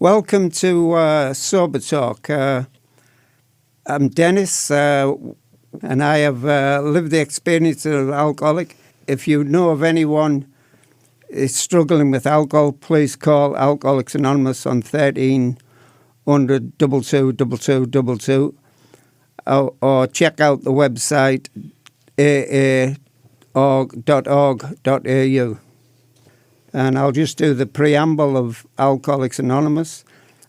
Welcome to Sober Talk. I'm Dennis, and I have lived the experience of alcoholic. If you know of anyone is struggling with alcohol, please call Alcoholics Anonymous on 1300 222222, or check out the website aa.org.au. And I'll just do the preamble of Alcoholics Anonymous.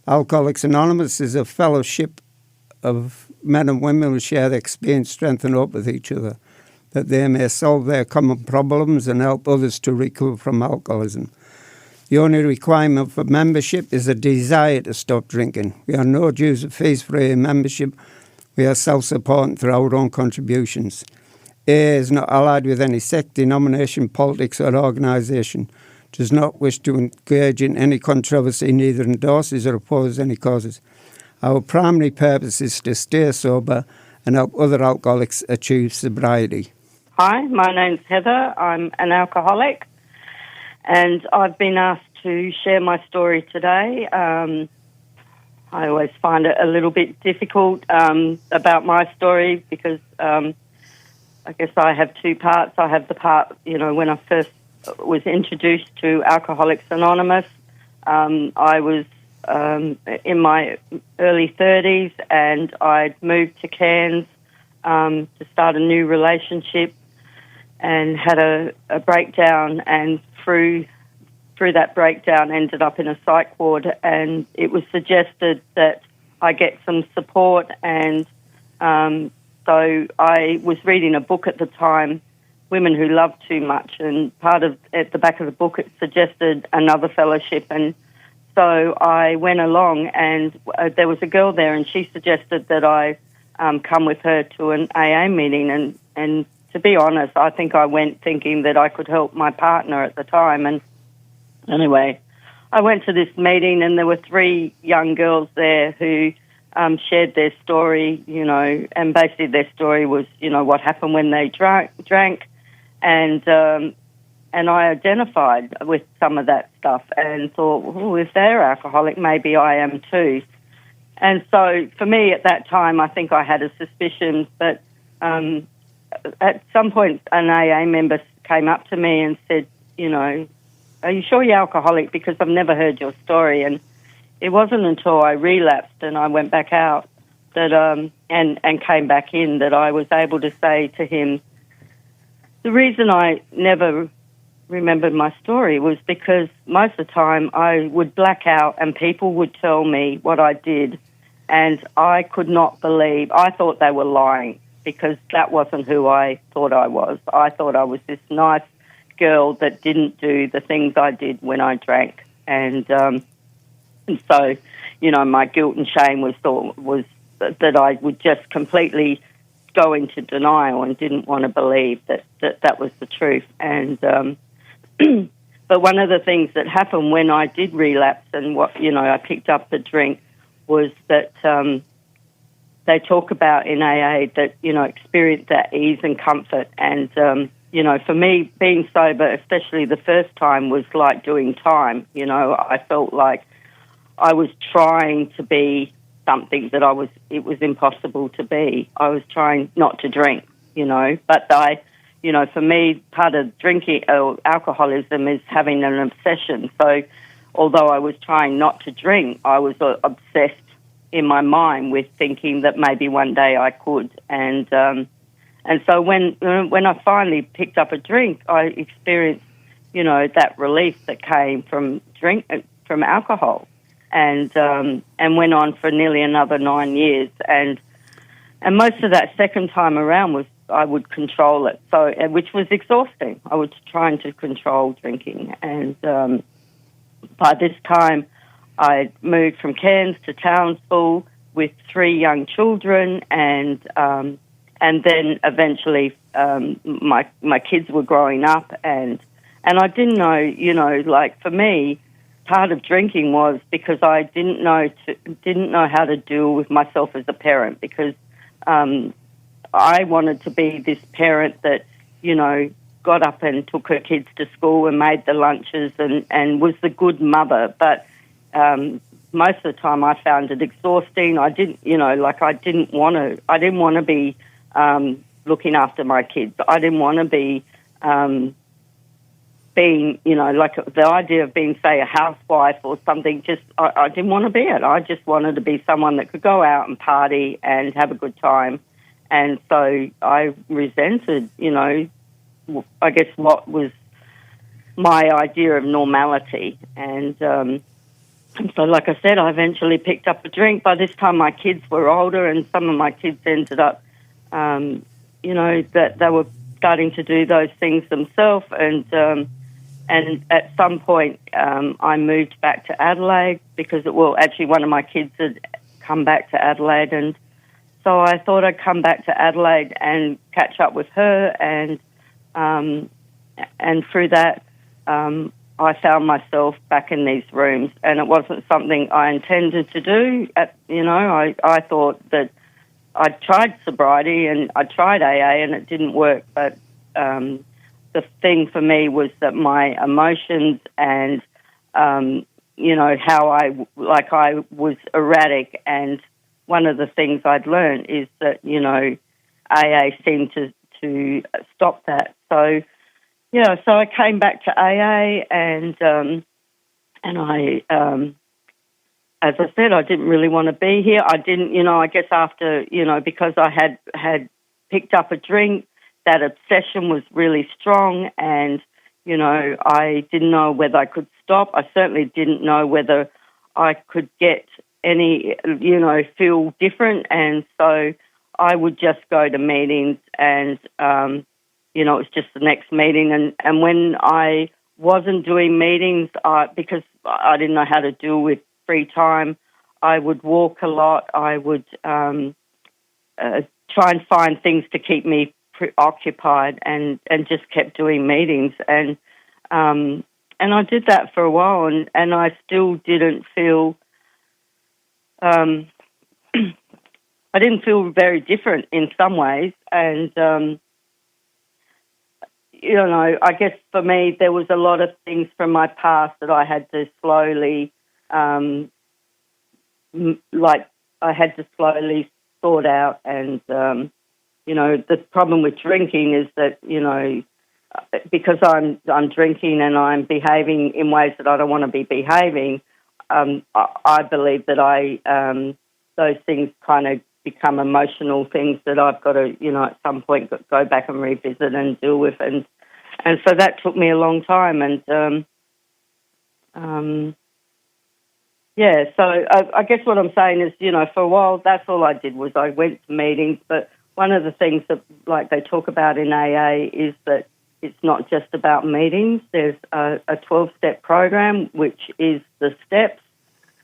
Alcoholics Anonymous is a fellowship of men and women who share their experience, strength and hope with each other, that they may solve their common problems and help others to recover from alcoholism. The only requirement for membership is a desire to stop drinking. We are no dues or fees for a membership. We are self-supporting through our own contributions. AA is not allied with any sect, denomination, politics or organisation. Does not wish to engage in any controversy, neither endorses or opposes any causes. Our primary purpose is to stay sober and help other alcoholics achieve sobriety. Hi, my name's Heather. I'm an alcoholic, and I've been asked to share my story today. I always find it a little bit difficult about my story because I guess I have two parts. I have the part, when I first was introduced to Alcoholics Anonymous. I was in my early 30s, and I'd moved to Cairns to start a new relationship, and had a breakdown, and through that breakdown ended up in a psych ward, and it was suggested that I get some support, and so I was reading a book at the time, Women Who Love Too Much, and at the back of the book it suggested another fellowship, and so I went along, and there was a girl there, and she suggested that I come with her to an AA meeting, and to be honest, I think I went thinking that I could help my partner at the time, and anyway, I went to this meeting, and there were three young girls there who shared their story, and basically their story was, what happened when they drank. And I identified with some of that stuff and thought, if they're alcoholic, maybe I am too. And so for me at that time, I think I had a suspicion, but at some point an AA member came up to me and said, are you sure you're alcoholic? Because I've never heard your story. And it wasn't until I relapsed and I went back out that and came back in that I was able to say to him, the reason I never remembered my story was because most of the time I would black out and people would tell me what I did, and I could not believe. I thought they were lying because that wasn't who I thought I was. I thought I was this nice girl that didn't do the things I did when I drank. And so, my guilt and shame was that I would just completely go into denial and didn't want to believe that was the truth. And but one of the things that happened when I did relapse and I picked up the drink was that they talk about in AA that experience that ease and comfort. And for me, being sober, especially the first time, was like doing time. I felt like I was trying to be something that it was impossible to be. I was trying not to drink, but for me, part of drinking or alcoholism is having an obsession. So although I was trying not to drink, I was obsessed in my mind with thinking that maybe one day I could. And so when I finally picked up a drink, I experienced, that relief that came from alcohol. And went on for nearly another 9 years, and most of that second time around was I would control it, which was exhausting. I was trying to control drinking, and by this time I moved from Cairns to Townsville with 3 young children, and then eventually my kids were growing up, and I didn't know, for me, part of drinking was because I didn't know how to deal with myself as a parent, because I wanted to be this parent that, got up and took her kids to school and made the lunches and was the good mother. But most of the time I found it exhausting. I didn't, I didn't want to be looking after my kids. I didn't want to be being, like the idea of being, say, a housewife or something. Just I didn't want to be it. I just wanted to be someone that could go out and party and have a good time. And so I resented, I guess what was my idea of normality. And so, like I said, I eventually picked up a drink. By this time, my kids were older, and some of my kids ended up, that they were starting to do those things themselves. And at some point, I moved back to Adelaide because, actually, one of my kids had come back to Adelaide, and so I thought I'd come back to Adelaide and catch up with her, and through that, I found myself back in these rooms, and it wasn't something I intended to do. I thought that I tried sobriety and I tried AA and it didn't work, but the thing for me was that my emotions and, how I was erratic, and one of the things I'd learned is that, AA seemed to stop that. So, so I came back to AA, and I, as I said, I didn't really want to be here. I didn't, I guess after, because I had picked up a drink, that obsession was really strong, and, I didn't know whether I could stop. I certainly didn't know whether I could get any, feel different, and so I would just go to meetings and, it was just the next meeting. And when I wasn't doing meetings, because I didn't know how to deal with free time, I would walk a lot. I would try and find things to keep me preoccupied, and just kept doing meetings. And I did that for a while, and I still didn't feel... I didn't feel very different in some ways, and... I guess for me, there was a lot of things from my past that I had to slowly, sort out. And, the problem with drinking is that, because I'm drinking and I'm behaving in ways that I don't want to be behaving, I believe that those things kind of become emotional things that I've got to, at some point go back and revisit and deal with. And so that took me a long time. And, so I guess what I'm saying is, for a while, that's all I did was I went to meetings. But one of the things that, like, they talk about in AA is that it's not just about meetings. There's a 12-step program, which is the steps.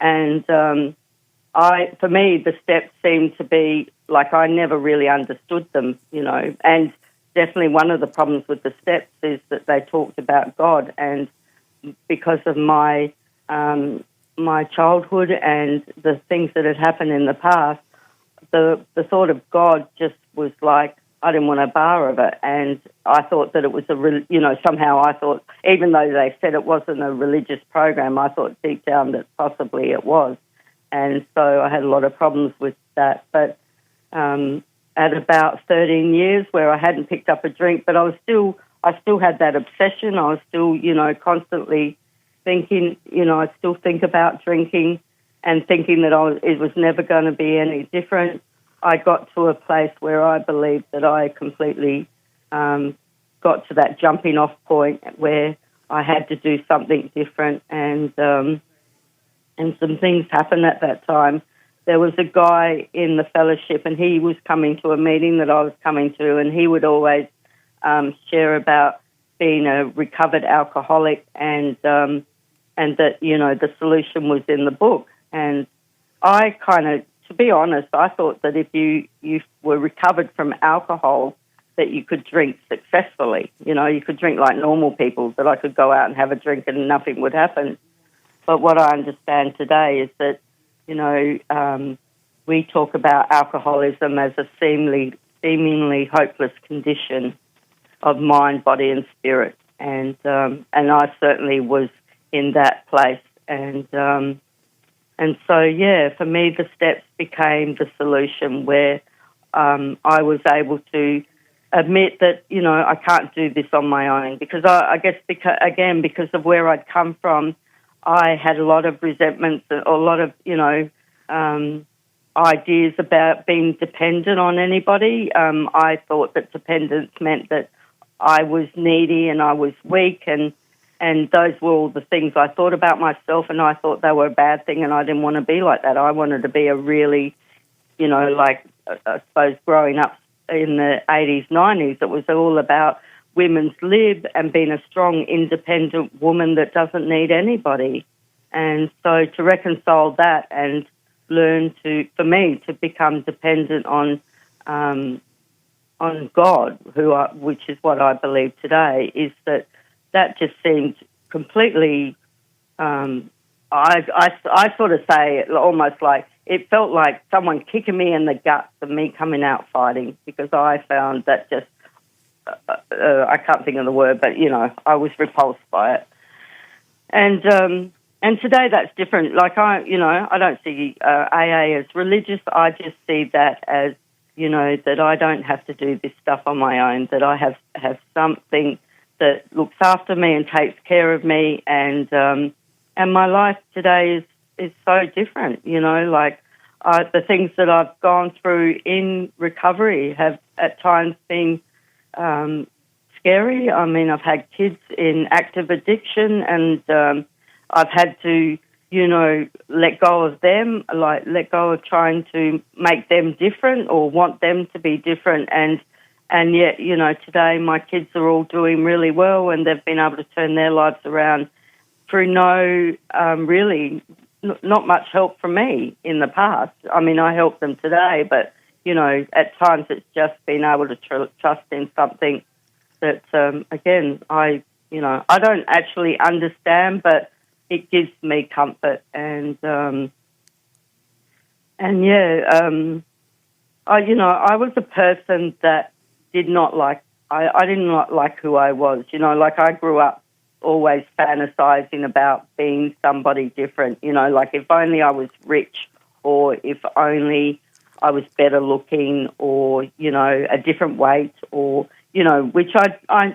And, for me, the steps seem to be like I never really understood them, and definitely one of the problems with the steps is that they talked about God, and because of my childhood and the things that had happened in the past, the thought of God just was like I didn't want a bar of it, and I thought that it was somehow I thought, even though they said it wasn't a religious program, I thought deep down that possibly it was. And so I had a lot of problems with that. But at about 13 years, where I hadn't picked up a drink, but I still had that obsession. I was still, constantly thinking, I still think about drinking and thinking that it was never going to be any different. I got to a place where I believed that I completely got to that jumping off point where I had to do something different, and some things happened at that time. There was a guy in the fellowship, and he was coming to a meeting that I was coming to, and he would always share about being a recovered alcoholic, and that, the solution was in the book. And I kind of, to be honest, I thought that if you were recovered from alcohol, that you could drink successfully. You could drink like normal people, that I could go out and have a drink and nothing would happen. But what I understand today is that, we talk about alcoholism as a seemingly hopeless condition of mind, body, and spirit. And I certainly was in that place. And And so, yeah, for me, the steps became the solution where I was able to admit that, you know, I can't do this on my own because I guess, because of where I'd come from, I had a lot of resentments or a lot of, you know, ideas about being dependent on anybody. I thought that dependence meant that I was needy and I was weak, and those were all the things I thought about myself, and I thought they were a bad thing, and I didn't want to be like that. I wanted to be a really, you know, like, I suppose growing up in the 80s, 90s, it was all about women's lib and being a strong, independent woman that doesn't need anybody. And so to reconcile that and learn for me to become dependent on God, which is what I believe today, is that just seemed completely, I sort of say it almost like, it felt like someone kicking me in the guts and me coming out fighting, because I found that just, I can't think of the word, but, you know, I was repulsed by it. And today that's different. Like, I don't see AA as religious. I just see that as, you know, that I don't have to do this stuff on my own, that I have something that looks after me and takes care of me, and my life today is so different, you know, like the things that I've gone through in recovery have at times been scary. I mean, I've had kids in active addiction, and I've had to, you know, let go of them, like let go of trying to make them different or want them to be different. And yet, you know, today my kids are all doing really well, and they've been able to turn their lives around through not much help from me in the past. I mean, I help them today, but, you know, at times it's just been able to trust in something that, again, I don't actually understand, but it gives me comfort. I was a person that did not like, I did not like who I was. You know, like I grew up always fantasizing about being somebody different, you know, like if only I was rich, or if only I was better looking, or, you know, a different weight, or, you know, which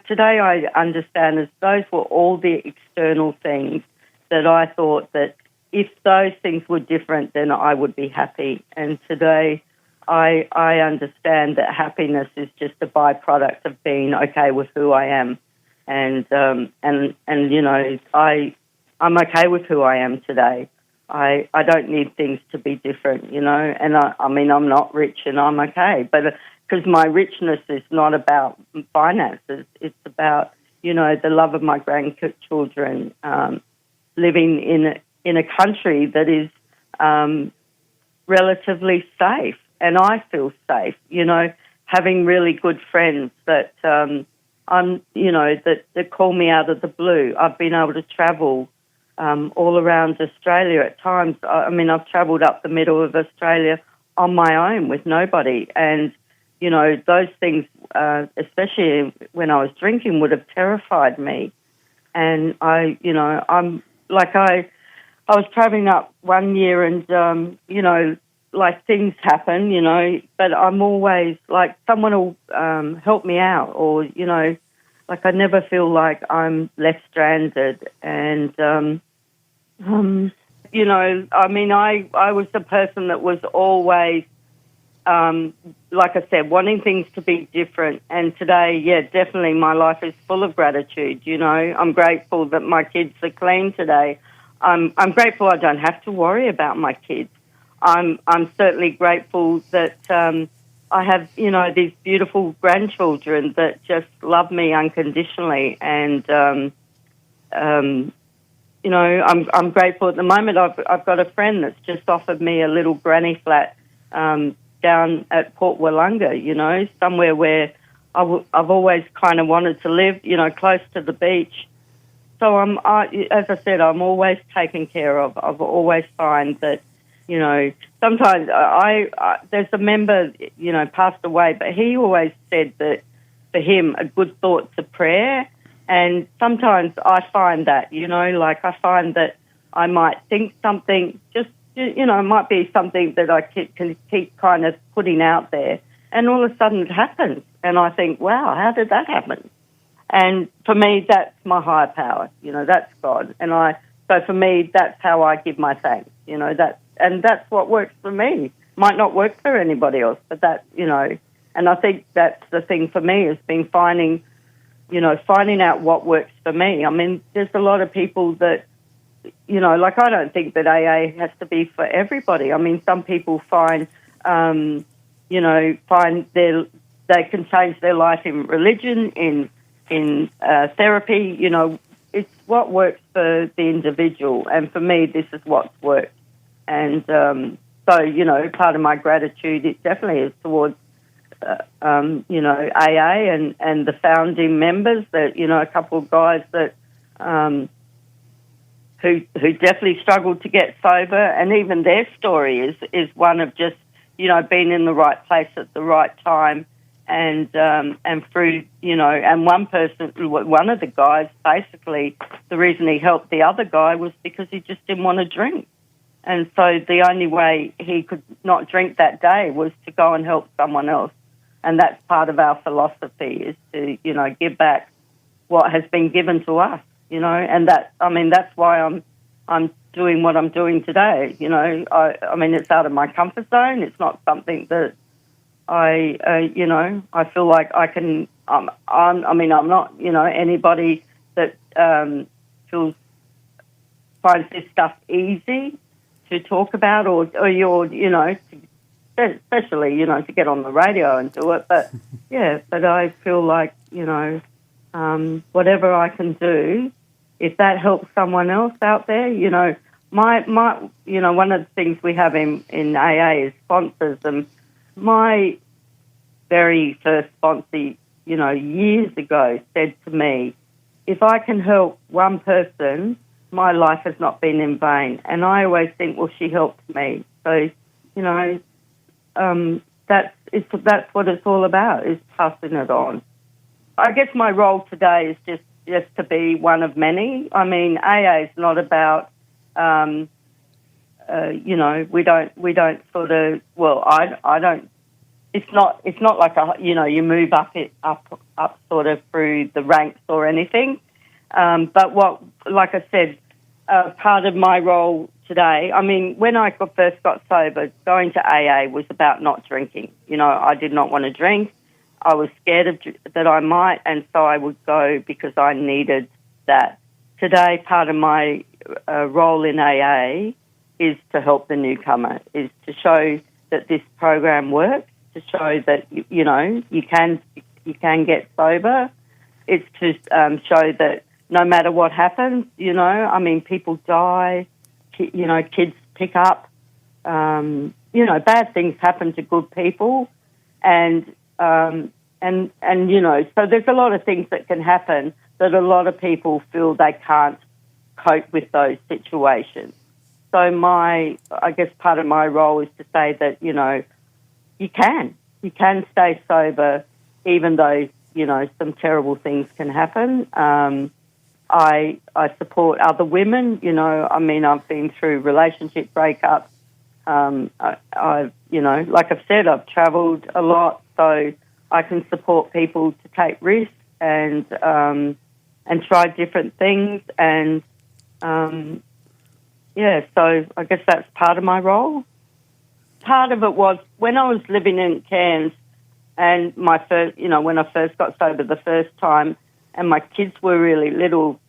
today I understand as those were all the external things that I thought that if those things were different, then I would be happy. And today I understand that happiness is just a byproduct of being okay with who I am. And you know, I'm okay with who I am today. I don't need things to be different, you know. And I mean, I'm not rich, and I'm okay. But because my richness is not about finances, it's about, you know, the love of my grandchildren, living in a country that is relatively safe, and I feel safe. You know, having really good friends that. That call me out of the blue. I've been able to travel all around Australia at times. I mean, I've travelled up the middle of Australia on my own with nobody. And, you know, those things, especially when I was drinking, would have terrified me. And I was travelling up one year, and, you know, like things happen, you know, but I'm always like someone will help me out, or, you know, like I never feel like I'm left stranded. And, you know, I mean, I was the person that was always, like I said, wanting things to be different. And today, yeah, definitely my life is full of gratitude, you know. I'm grateful that my kids are clean today. I'm grateful I don't have to worry about my kids. I'm certainly grateful that I have, you know, these beautiful grandchildren that just love me unconditionally. And, you know, I'm grateful at the moment. I've got a friend that's just offered me a little granny flat down at Port Wollonga, you know, somewhere where I've always kind of wanted to live, you know, close to the beach. So as I said, I'm always taken care of. I've always find that, you know, sometimes there's a member, you know, passed away, but he always said that for him a good thought's a prayer. And sometimes I find that, you know, like I find that I might think something, just it might be something that I can keep kind of putting out there, and all of a sudden it happens, and I think, wow, how did that happen? And for me, that's my higher power. That's God, so for me, that's how I give my thanks. That's what works for me. Might not work for anybody else, but and I think that's the thing for me, has been finding out what works for me. I mean, there's a lot of people that, I don't think that AA has to be for everybody. I mean, some people find they can change their life in religion, in therapy. It's what works for the individual. And for me, this is what's worked. And so, part of my gratitude, it definitely is towards AA and the founding members, that, a couple of guys that who definitely struggled to get sober, and even their story is one of just, being in the right place at the right time, and through, and one of the guys, basically, the reason he helped the other guy was because he just didn't want to drink. And so the only way he could not drink that day was to go and help someone else. And that's part of our philosophy, is to, give back what has been given to us, and that's why I'm doing what I'm doing today. I mean, it's out of my comfort zone. It's not something that I feel like I can, I'm not, anybody that finds this stuff easy to talk about, or you're, especially, to get on the radio and do it. But, but I feel like, whatever I can do, if that helps someone else out there, my one of the things we have in AA is sponsors. And my very first sponsor, years ago, said to me, if I can help one person, my life has not been in vain. And I always think, well, she helped me. So, that's what it's all about, is passing it on. I guess my role today is just to be one of many. I mean, AA is not about, we don't sort of, well, I don't. It's not like you move up sort of through the ranks or anything. But like I said, part of my role today, I mean, when I first got sober, going to AA was about not drinking. I did not want to drink. I was scared that I might, and so I would go because I needed that. Today, part of my role in AA is to help the newcomer, is to show that this program works, to show that, you can get sober. It's to show that no matter what happens, people die, kids pick up, bad things happen to good people, and so there's a lot of things that can happen that a lot of people feel they can't cope with those situations. So I guess part of my role is to say that, you can stay sober even though, some terrible things can happen. I support other women, I've been through relationship breakups. Like I've said, I've travelled a lot, so I can support people to take risks and try different things. And, so I guess that's part of my role. Part of it was when I was living in Cairns, and my first, when I first got sober the first time, and my kids were really little,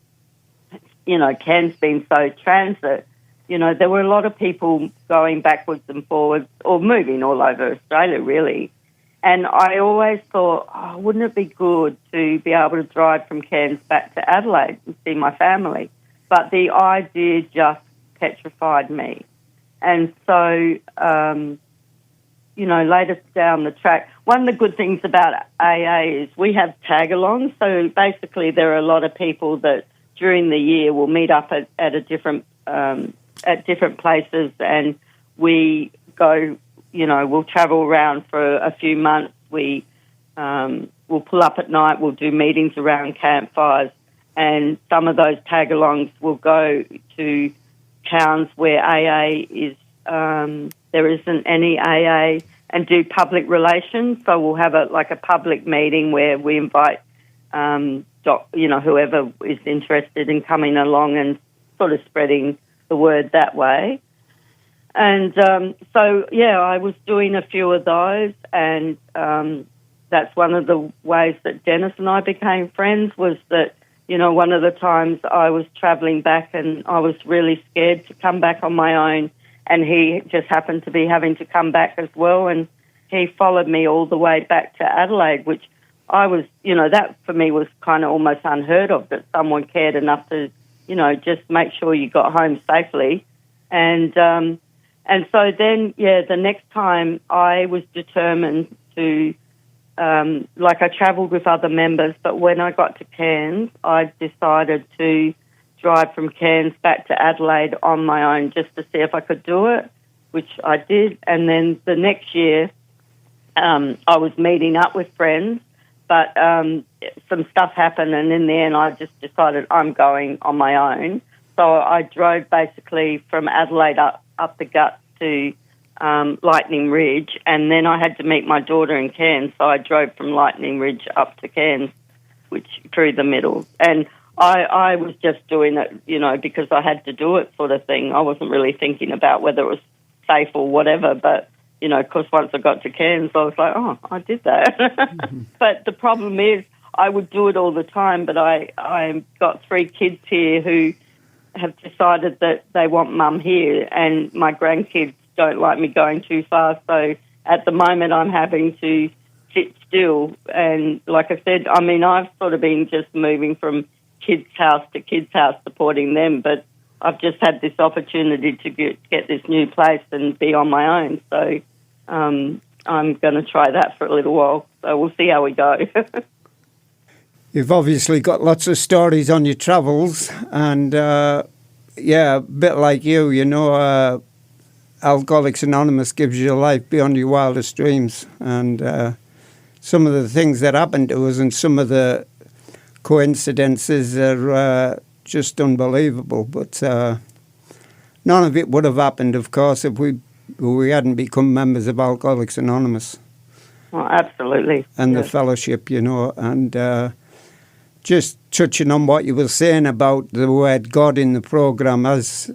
Cairns being so transit, there were a lot of people going backwards and forwards or moving all over Australia, really. And I always thought, wouldn't it be good to be able to drive from Cairns back to Adelaide and see my family? But the idea just petrified me. And so, later down the track, one of the good things about AA is we have tag-alongs. So basically there are a lot of people that during the year will meet up at different places, and we go, we'll travel around for a few months. We'll pull up at night. We'll do meetings around campfires, and some of those tag-alongs will go to towns where AA is there isn't any AA, and do public relations. So we'll have a public meeting where we invite, whoever is interested in coming along and sort of spreading the word that way. And I was doing a few of those, and that's one of the ways that Dennis and I became friends, was that, one of the times I was travelling back and I was really scared to come back on my own, and he just happened to be having to come back as well, and he followed me all the way back to Adelaide, which I was, that for me was kind of almost unheard of, that someone cared enough to, just make sure you got home safely. And so then, the next time I was determined to, I travelled with other members, but when I got to Cairns, I decided to drive from Cairns back to Adelaide on my own just to see if I could do it, which I did. And then the next year, I was meeting up with friends, but some stuff happened, and in the end I just decided I'm going on my own. So I drove basically from Adelaide up the Gut to Lightning Ridge, and then I had to meet my daughter in Cairns, so I drove from Lightning Ridge up to Cairns, which through the middle. And I was just doing it, because I had to do it, sort of thing. I wasn't really thinking about whether it was safe or whatever, but, because once I got to Cairns, I was like, oh, I did that. Mm-hmm. But the problem is I would do it all the time, but I got 3 kids here who have decided that they want mum here, and my grandkids don't like me going too far. So at the moment I'm having to sit still. And like I said, I've sort of been just moving from kids' house to kids' house, supporting them, but I've just had this opportunity to get this new place and be on my own. So I'm going to try that for a little while. So we'll see how we go. You've obviously got lots of stories on your travels, and a bit like you, Alcoholics Anonymous gives you a life beyond your wildest dreams, and some of the things that happened to us and some of the coincidences are just unbelievable. But none of it would have happened, of course, if we hadn't become members of Alcoholics Anonymous. Oh, absolutely. And the fellowship, and just touching on what you were saying about the word God in the program, as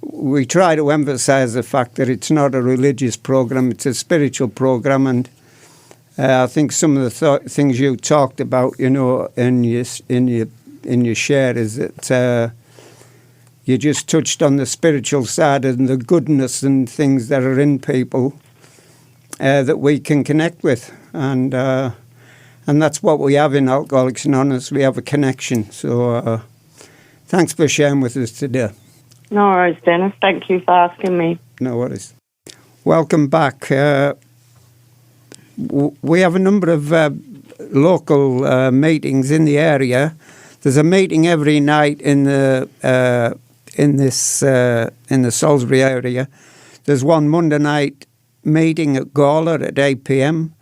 we try to emphasize the fact that it's not a religious program, it's a spiritual program. And I think some of the things you talked about, in your share, is that you just touched on the spiritual side and the goodness and things that are in people that we can connect with. And that's what we have in Alcoholics Anonymous. We have a connection. So thanks for sharing with us today. No worries, Dennis. Thank you for asking me. No worries. Welcome back. We have a number of local meetings in the area. There's a meeting every night in the Salisbury area. There's one Monday night meeting at Gawler at 8 p.m.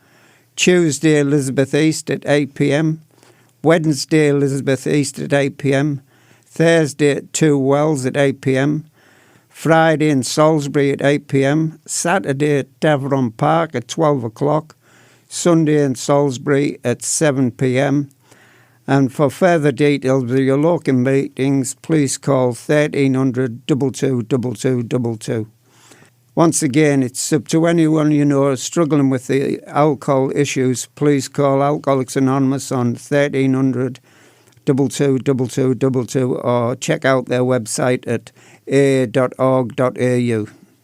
Tuesday, Elizabeth East at 8 p.m. Wednesday, Elizabeth East at 8 p.m. Thursday at 2 Wells at 8 p.m. Friday in Salisbury at 8 p.m. Saturday at Davron Park at 12 o'clock. Sunday in Salisbury at 7 p.m. And for further details of your local meetings, please call 1300 222222. Once again, it's up to anyone struggling with the alcohol issues. Please call Alcoholics Anonymous on 1300 222222 or check out their website at aa.org.au.